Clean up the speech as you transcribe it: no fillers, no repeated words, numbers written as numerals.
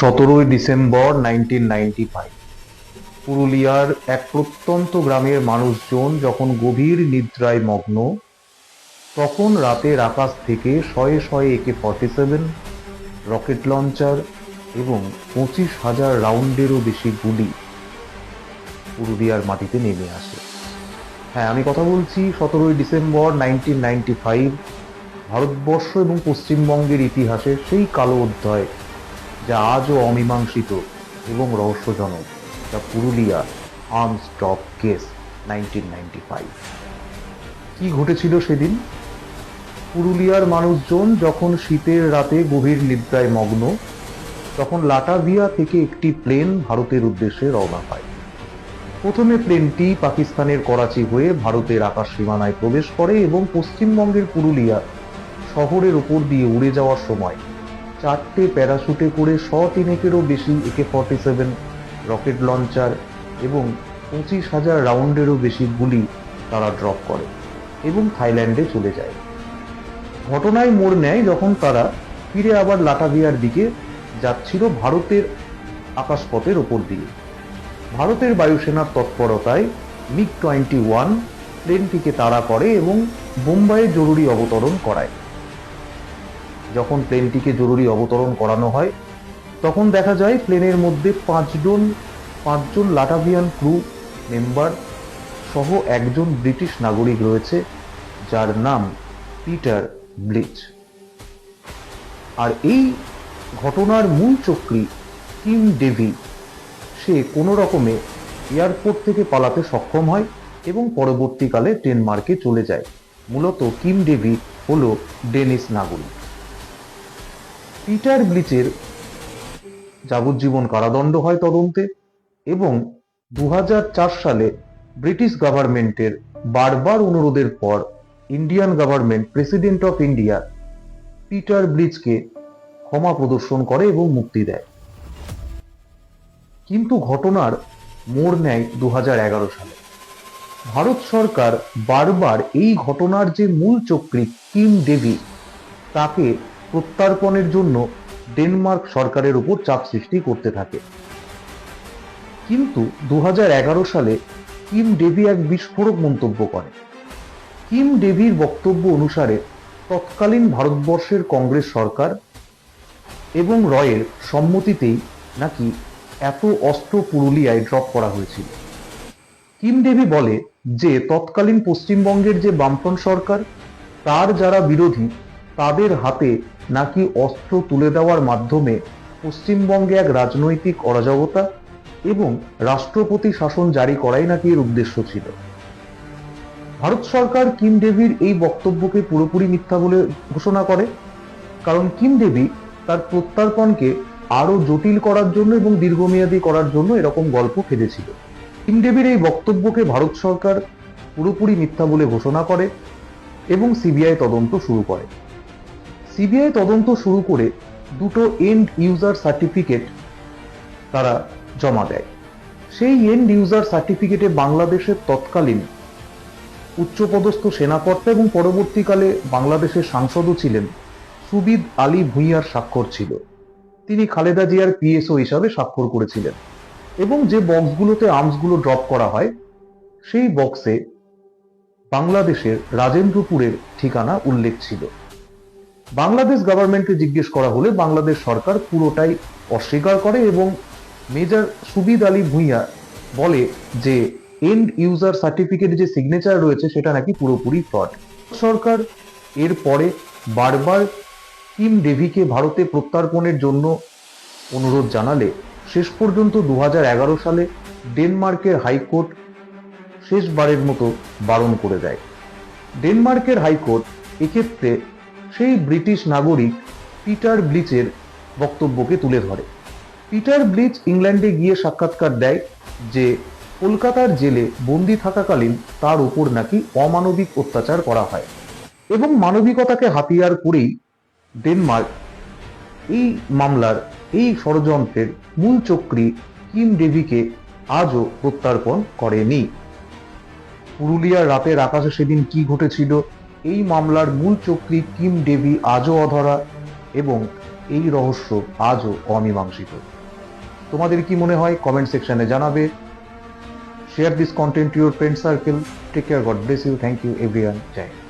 17ই December 1995 পুরুলিয়ার এক প্রত্যন্ত গ্রামের মানুষজন যখন গভীর নিদ্রায় মগ্ন, তখন রাতের আকাশ থেকে শয়ে শয়ে AK-47, রকেট লঞ্চার এবং 25,000 রাউন্ডেরও বেশি গুলি পুরুলিয়ার মাটিতে নেমে আসে। হ্যাঁ, আমি কথা বলছি 17ই ডিসেম্বর 1995, ভারতবর্ষ এবং পশ্চিমবঙ্গের ইতিহাসে সেই কালো অধ্যায় যা আজও অমীমাংসিত এবং রহস্যজনক, the Purulia arms drop case 1995। কি ঘটেছিল সেদিন? পুরুলিয়ার মানুষজন যখন শীতের রাতে গভীর নিদ্রায় মগ্ন, তখন লাটাভিয়া থেকে একটি প্লেন ভারতের উদ্দেশ্যে রওনা হয়। প্রথমে প্লেনটি পাকিস্তানের করাচি হয়ে ভারতের আকাশ সীমানায় প্রবেশ করে এবং পশ্চিমবঙ্গের পুরুলিয়া শহরের উপর দিয়ে উড়ে যাওয়ার সময় 4টে প্যারাশুটে করে 100-3-এরও বেশি AK-47, রকেট লঞ্চার এবং 25,000 রাউন্ডেরও বেশি গুলি তারা ড্রপ করে এবং থাইল্যান্ডে চলে যায়। ঘটনায় মোড় নেয় যখন তারা ফিরে আবার লাটাভিয়ার দিকে যাচ্ছিল ভারতের আকাশপথের ওপর দিয়ে। ভারতের বায়ুসেনার তৎপরতায় MiG-21 প্লেনটিকে তাড়া করে এবং বোম্বাইয়ে জরুরি অবতরণ করায়। যখন প্লেনটিকে জরুরি অবতরণ করানো হয়, তখন দেখা যায় প্লেনের মধ্যে পাঁচজন লাটাভিয়ান ক্রু মেম্বার সহ একজন ব্রিটিশ নাগরিক রয়েছে, যার নাম পিটার ব্লিচ। আর এই ঘটনার মূল চক্রী কিম ডেভি, সে কোনো রকমে এয়ারপোর্ট থেকে পালাতে সক্ষম হয় এবং পরবর্তীকালে ডেনমার্কে চলে যায়। মূলত কিম ডেভি হলো ডেনিশ নাগরিক। পিটার ব্লিচের যাবজ্জীবন কারাদণ্ড হয় তদন্তে এবং 2004 সালে ব্রিটিশ গভর্নমেন্টের বারবার অনুরোধের পর Indian government president of India Peter ব্লিচকে ক্ষমা প্রদর্শন করে এবং মুক্তি দেয়। কিন্তু ঘটনার মোড় নেয় 2011 সালে। ভারত সরকার বারবার এই ঘটনার যে মূল চক্রী কিম ডেভি, তাকে প্রত্যর্পণের জন্য ডেনমার্ক সরকারের উপর চাপ সৃষ্টি করতে থাকে। কিন্তু 2011 সালে কিম ডেভি এক বিস্ফোরক মন্তব্য করে। কিম ডেভির বক্তব্য অনুসারে তৎকালীন ভারতবর্ষের কংগ্রেস সরকার এবং রয়ের সম্মতিতেই নাকি এত অস্ত্র পুরুলিয়ায় ড্রপ করা হয়েছিল। কিম ডেভি বলে যে তৎকালীন পশ্চিমবঙ্গের যে বামফ্রন্ট সরকার, তার যারা বিরোধী, তাদের হাতে নাকি অস্ত্র তুলে দেওয়ার মাধ্যমে পশ্চিমবঙ্গে এক রাজনৈতিক অরাজকতা এবং রাষ্ট্রপতি শাসন জারি করাই নাকি এর উদ্দেশ্য ছিল। ভারত সরকার কিম ডেভির এই বক্তব্যকে পুরোপুরি মিথ্যা বলে ঘোষণা করে, কারণ কিম ডেভি তার প্রত্যর্পণকে আরো জটিল করার জন্য এবং দীর্ঘমেয়াদী করার জন্য এরকম গল্প ফেলেছিল। কিম ডেভির এই বক্তব্যকে ভারত সরকার পুরোপুরি মিথ্যা বলে ঘোষণা করে এবং সিবিআই তদন্ত শুরু করে। সিবিআই তদন্ত শুরু করে দুটো এন্ড ইউজার সার্টিফিকেট তারা জমা দেয়। সেই এন্ড ইউজার সার্টিফিকেটে বাংলাদেশের তৎকালীন উচ্চপদস্থ সেনাকর্তা এবং পরবর্তীকালে বাংলাদেশের সাংসদও ছিলেন সুবিদ আলী ভুঁইয়ার স্বাক্ষর ছিল। তিনি খালেদা জিয়ার PSO হিসাবে স্বাক্ষর করেছিলেন এবং যে বক্সগুলোতে আর্মসগুলো ড্রপ করা হয়, সেই বক্সে বাংলাদেশের রাজেন্দ্রপুরের ঠিকানা উল্লেখ ছিল। বাংলাদেশ গভর্নমেন্টকে জিজ্ঞেস করা হলে বাংলাদেশ সরকার পুরোটাই অস্বীকার করে এবং মেজর সুবিদ আলী ভুঁইয়া বলে যে এন্ড ইউজার সার্টিফিকেট যে সিগনেচার রয়েছে সেটা নাকি পুরোপুরি ফ্রড। সরকার এরপরে বারবার কিম ডেভিকে ভারতে প্রত্যর্পণের জন্য অনুরোধ জানালে শেষ পর্যন্ত 2011 সালে ডেনমার্কের হাইকোর্ট শেষবারের মতো বারণ করে দেয়। ডেনমার্কের হাইকোর্ট এক্ষেত্রে সেই ব্রিটিশ নাগরিক পিটার ব্লিচের বক্তব্যকে তুলে ধরে। পিটার ব্লিচ ইংল্যান্ডে গিয়ে সাক্ষাৎকার দেয় যে কলকাতার জেলে বন্দি থাকাকালীন তার উপর নাকি অমানবিক অত্যাচার করা হয় এবং মানবিকতাকে হাতিয়ার করেই ডেনমার্ক এই মামলার এই ষড়যন্ত্রের মূল চক্রী কিম ডেভিকে আজও প্রত্যর্পণ করেনি। পুরুলিয়ার রাতের আকাশে সেদিন কি ঘটেছিল, এই মামলার মূল চক্রী কিম ডেভি আজও অধরা এবং এই রহস্য আজও অমীমাংসিত। তোমাদের কি মনে হয় কমেন্ট সেকশনে জানাবে। Share this content to your friend circle. Take care, God bless you, thank you everyone, Jai Hind.